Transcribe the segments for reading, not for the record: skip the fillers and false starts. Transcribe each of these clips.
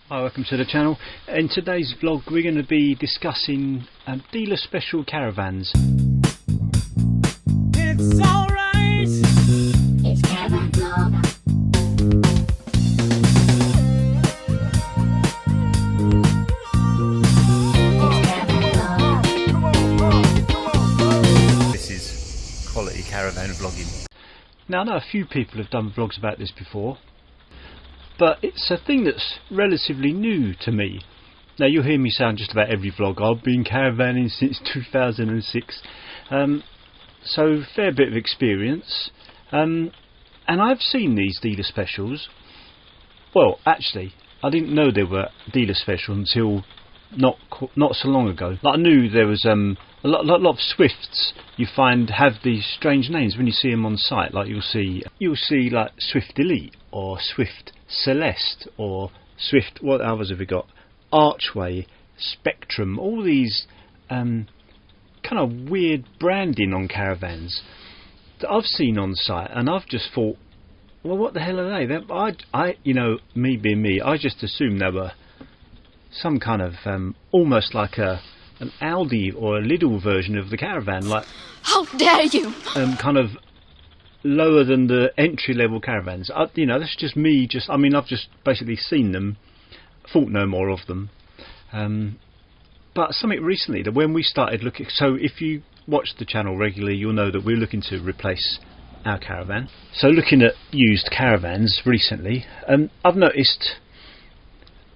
Hi, welcome to the channel. In today's vlog we're going to be discussing dealer special caravans. It's alright. It's Caravan vlog. This is quality caravan vlogging. Now I know a few people have done vlogs about this before, but it's a thing that's relatively new to me. Now you'll hear me sound just about every vlog. I've been caravanning since 2006, so fair bit of experience, and I've seen these dealer specials. Well, actually I didn't know they were dealer special until not so long ago. Like, I knew there was a lot of Swifts you find have these strange names when you see them on site. Like you'll see like Swift Elite or Swift Celeste or Swift, what others have we got? Archway, Spectrum, all these kind of weird branding on caravans that I've seen on site, and I've just thought, well, what the hell are they? I you know, me being me, I just assumed they were some kind of almost like an Aldi or a Lidl version of the Caravan, like, How dare you! Kind of lower than the entry-level caravans. You know, that's just me. I mean, I've just basically seen them, thought no more of them. But something recently that when we started looking, so if you watch the channel regularly, you'll know that we're looking to replace our Caravan. So looking at used caravans recently, I've noticed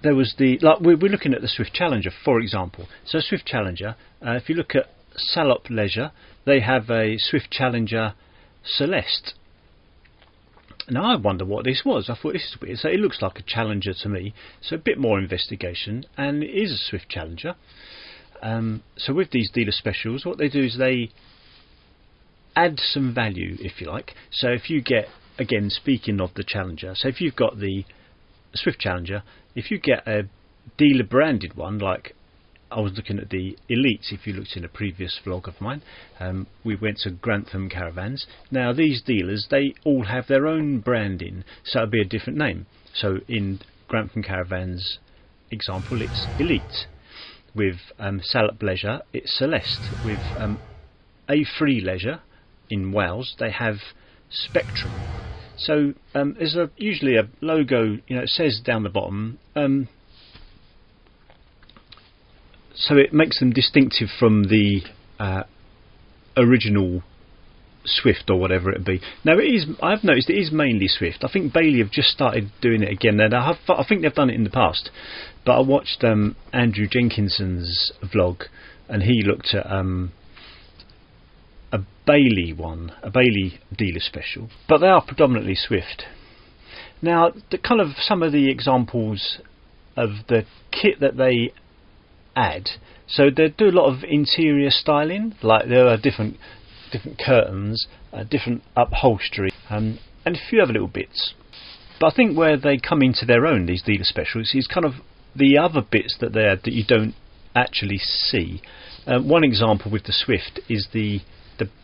there was we're looking at the Swift Challenger, for example. So Swift Challenger, if you look at Salop Leisure, they have a Swift Challenger Celeste. Now I wonder what this was. I thought, this is weird. So it looks like a Challenger to me. So a bit more investigation, and it is a Swift Challenger. So with these dealer specials, what they do is they add some value, if you like. So if you get, again, speaking of the Challenger, so if you've got the Swift Challenger, if you get a dealer branded one, like I was looking at the Elites, if you looked in a previous vlog of mine, we went to Grantham Caravans. Now these dealers, they all have their own branding, so it'll be a different name. So in Grantham Caravans example, it's Elite. With Salop Leisure, it's Celeste. With A3 Leisure in Wales, they have Spectrum. So there's usually a logo, you know, it says down the bottom, so it makes them distinctive from the original Swift or whatever it be. Now I've noticed it is mainly Swift. I think Bailey have just started doing it again. Now I think they've done it in the past, but I watched Andrew Jenkinson's vlog, and he looked at a Bailey dealer special, but they are predominantly Swift. Now the kind of some of the examples of the kit that they add, so they do a lot of interior styling, like there are different curtains, different upholstery, and a few other little bits. But I think where they come into their own, these dealer specials, is kind of the other bits that they add that you don't actually see. One example with the Swift is the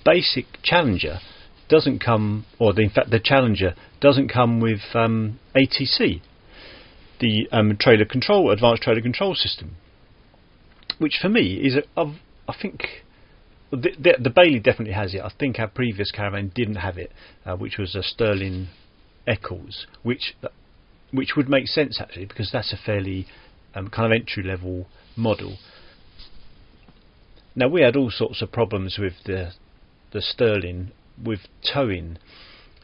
basic Challenger doesn't come, in fact the Challenger doesn't come with ATC, the advanced trailer control system, which for me is I think the Bailey definitely has it. I think our previous Caravan didn't have it, which was a Sterling Eccles, which would make sense actually, because that's a fairly kind of entry level model. Now we had all sorts of problems with the Sterling with towing.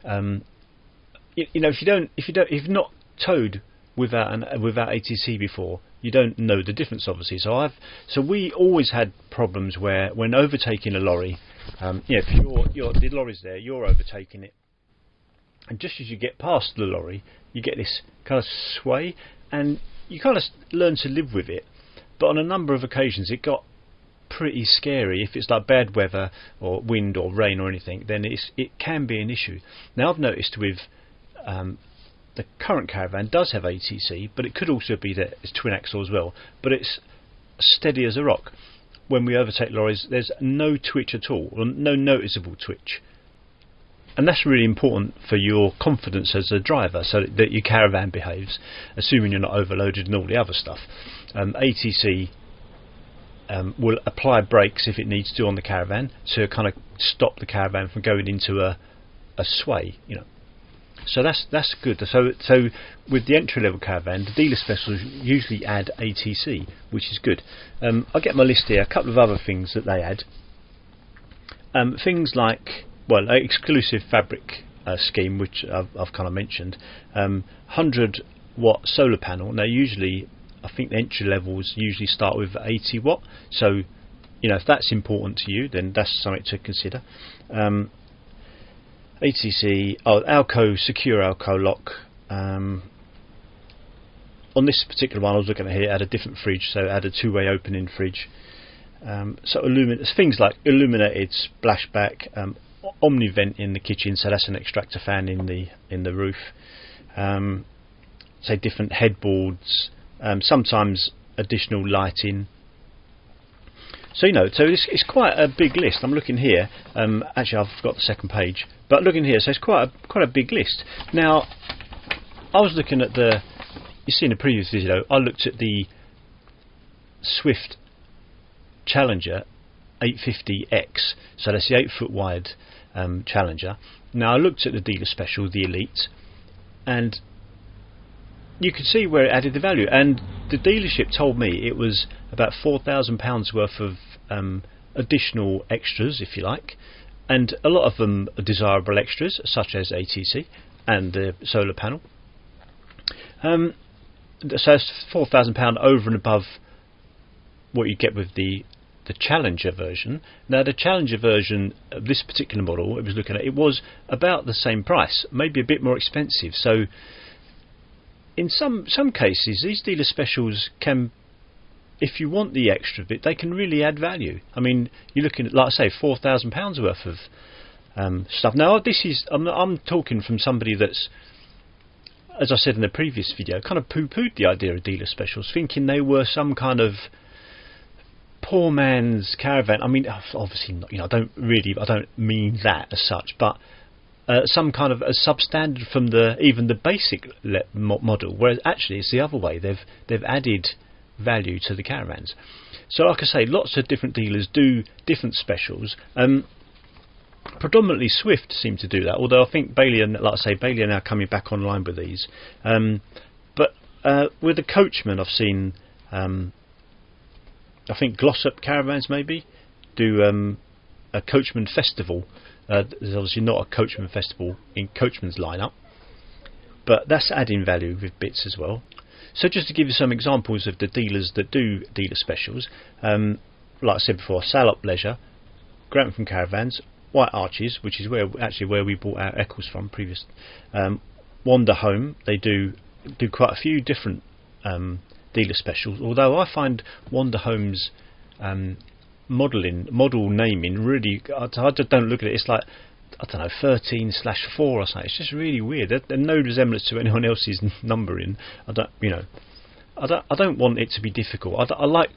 You know, if you've not towed without ATC before, you don't know the difference, obviously. So we always had problems where when overtaking a lorry, if the lorry's there, you're overtaking it, and just as you get past the lorry, you get this kind of sway, and you kind of learn to live with it. But on a number of occasions, it got pretty scary. If it's like bad weather or wind or rain or anything, then it can be an issue. Now I've noticed with the current Caravan does have ATC, but it could also be that it's twin axle as well, but it's steady as a rock. When we overtake lorries, there's no twitch at all, or no noticeable twitch. and that's really important for your confidence as a driver, so that your Caravan behaves, assuming you're not overloaded and all the other stuff. ATC will apply brakes if it needs to on the Caravan to kind of stop the Caravan from going into a sway, you know. So that's good. So with the entry level Caravan, the dealer specials usually add ATC, which is good. I'll get my list here. A couple of other things that they add. Things like, well, exclusive fabric scheme, which I've kind of mentioned. 100-watt solar panel. Now usually, I think the entry levels usually start with 80 watt. So, you know, if that's important to you, then that's something to consider. ATC, Alco, secure Alco lock. On this particular one I was looking at here, it had a different fridge, so it had a two-way opening fridge. So things like illuminated splashback, omnivent in the kitchen, so that's an extractor fan in the roof. Say different headboards, sometimes additional lighting. So, you know, so it's quite a big list. I'm looking here. Actually, I've got the second page, but looking here, so it's quite a big list. Now, I was looking at you see in the previous video, I looked at the Swift Challenger 850X, so that's the 8-foot wide Challenger. Now, I looked at the dealer special, the Elite, and you could see where it added the value, and the dealership told me it was about £4,000 worth of additional extras, if you like, and a lot of them are desirable extras, such as ATC and the solar panel. So it's £4,000 over and above what you get with the Challenger version. Now, the Challenger version of this particular model, it was looking at, it was about the same price, maybe a bit more expensive. So in some cases, these dealer specials can, if you want the extra bit, they can really add value. I mean, you're looking at, like I say, £4,000 worth of stuff. Now, I'm talking from somebody that's, as I said in the previous video, kind of poo-pooed the idea of dealer specials, thinking they were some kind of poor man's Caravan. I mean, obviously not, you know, I don't mean that as such, but some kind of a substandard from even the basic model, whereas actually it's the other way. They've added value to the Caravans. So, like I say, lots of different dealers do different specials. Predominantly Swift seem to do that, although I think Bailey, like I say, Bailey are now coming back online with these. But with the Coachman, I've seen, I think Glossop Caravans maybe do a Coachman festival. There's obviously not a Coachman festival in Coachman's lineup, but that's adding value with bits as well. So just to give you some examples of the dealers that do dealer specials, like I said before, Salop Leisure, Grantham Caravans, White Arches, which is where we bought our Eccles from previous. Wander Home, they do quite a few different dealer specials, although I find Wander Home's model naming really, I just don't look at it, it's like, I don't know, 13/4 or something. It's just really weird. There's no resemblance to anyone else's numbering. I don't want it to be difficult. I like,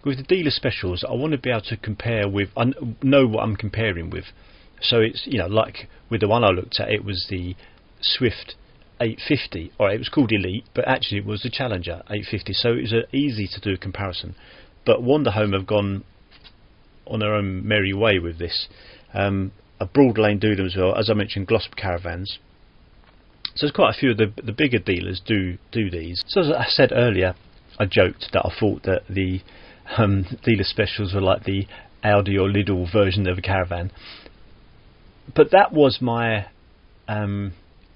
with the dealer specials, I want to be able to compare with, I know what I'm comparing with. So it's, you know, like with the one I looked at, it was the Swift 850, or it was called Elite, but actually it was the Challenger 850. So it was easy to do a comparison. But Wander Home have gone on their own merry way with this. A Broad Lane do them as well, as I mentioned, Glossop Caravans. So there's quite a few of the bigger dealers do these. So as I said earlier, I joked that I thought that the dealer specials were like the Audi or Lidl version of a Caravan, but that was my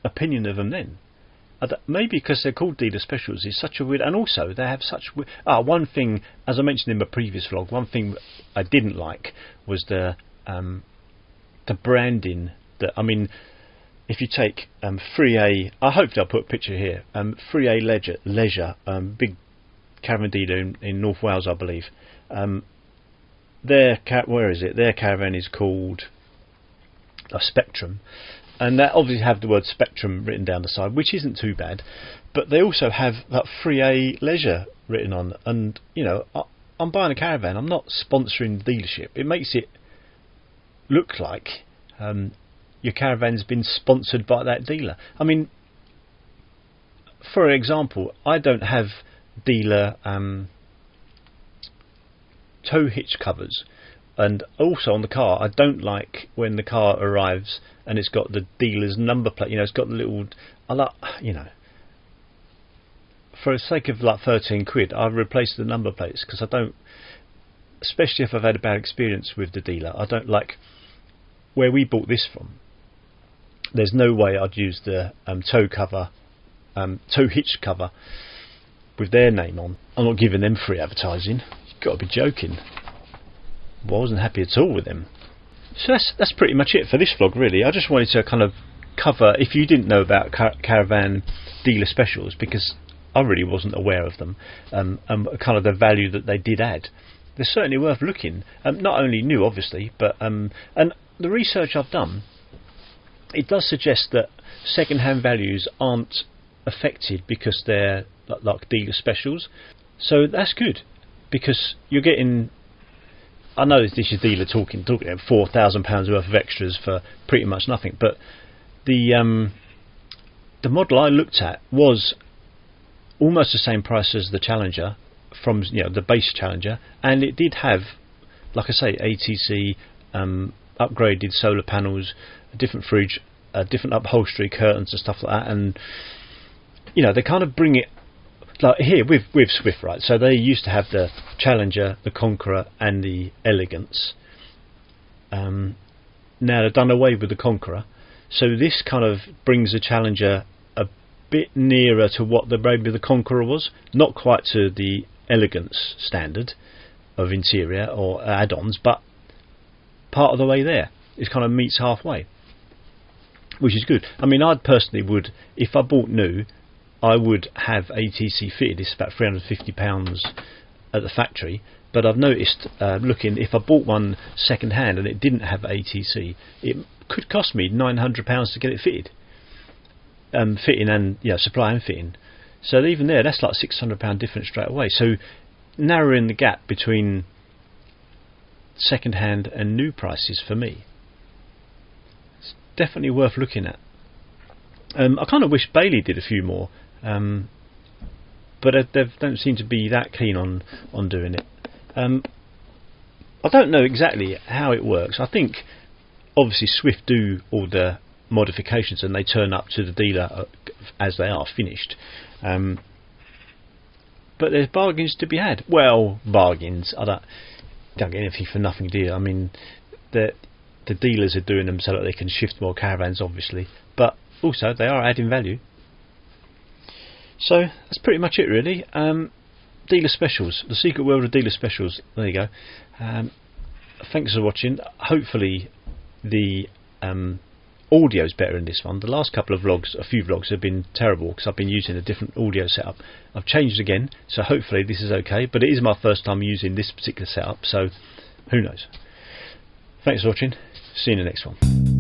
opinion of them then. Maybe because they're called dealer specials is such a weird, and also they have such one thing, as I mentioned in my previous vlog, one thing I didn't like was the branding. That, I mean, if you take 3A, I hope I'll put a picture here, 3A Leisure, big caravan dealer in North Wales, I believe. Their caravan is called a Spectrum, and they obviously have the word Spectrum written down the side, which isn't too bad, but they also have that 3A Leisure written on. And you know, I'm buying a caravan, I'm not sponsoring the dealership. It makes it look like your caravan's been sponsored by that dealer. I mean, for example, I don't have dealer tow hitch covers, and also on the car I don't like when the car arrives and it's got the dealer's number plate. You know, it's got the little, I like, you know, for the sake of like 13 quid I've replaced the number plates, because I don't, especially if I've had a bad experience with the dealer, I don't like where we bought this from. There's no way I'd use the tow hitch cover with their name on. I'm not giving them free advertising. You've got to be joking. Well, I wasn't happy at all with them. So that's pretty much it for this vlog, really. I just wanted to kind of cover, if you didn't know about Caravan dealer specials, because I really wasn't aware of them, and kind of the value that they did add. They're certainly worth looking. Not only new, obviously, but and the research I've done, it does suggest that second-hand values aren't affected because they're like dealer specials. So that's good, because you're getting, I know this is dealer talking £4,000 worth of extras for pretty much nothing, but the model I looked at was almost the same price as the Challenger, from, you know, the base Challenger, and it did have, like I say, ATC, upgraded solar panels, a different fridge, different upholstery, curtains and stuff like that. And you know, they kind of bring it like here with Swift, right? So they used to have the Challenger, the Conqueror and the Elegance. Now they've done away with the Conqueror, so this kind of brings the Challenger a bit nearer to what maybe the Conqueror was, not quite to the Elegance standard of interior or add-ons, but part of the way there. It kind of meets halfway, which is good. I mean, I personally would, if I bought new, I would have ATC fitted. It's about £350 at the factory, but I've noticed looking, if I bought one second hand and it didn't have ATC, it could cost me £900 to get it fitted, fitting and, yeah, supply and fitting. So even there, that's like £600 difference straight away. So narrowing the gap between second hand and new prices for me, it's definitely worth looking at. I kind of wish Bailey did a few more, but they don't seem to be that keen on doing it. I don't know exactly how it works. I think obviously Swift do all the modifications and they turn up to the dealer as they are finished, but there's bargains to be had. Well, bargains, I don't get anything for nothing, do you? I mean, the dealers are doing them so that they can shift more caravans, obviously, but also they are adding value. So that's pretty much it, really. Dealer specials, the secret world of dealer specials. There you go. Thanks for watching. Hopefully the audio's better in this one. The last couple of vlogs, a few vlogs, have been terrible because I've been using a different audio setup. I've changed again, so hopefully this is okay, but it is my first time using this particular setup, so who knows. Thanks for watching. See you in the next one.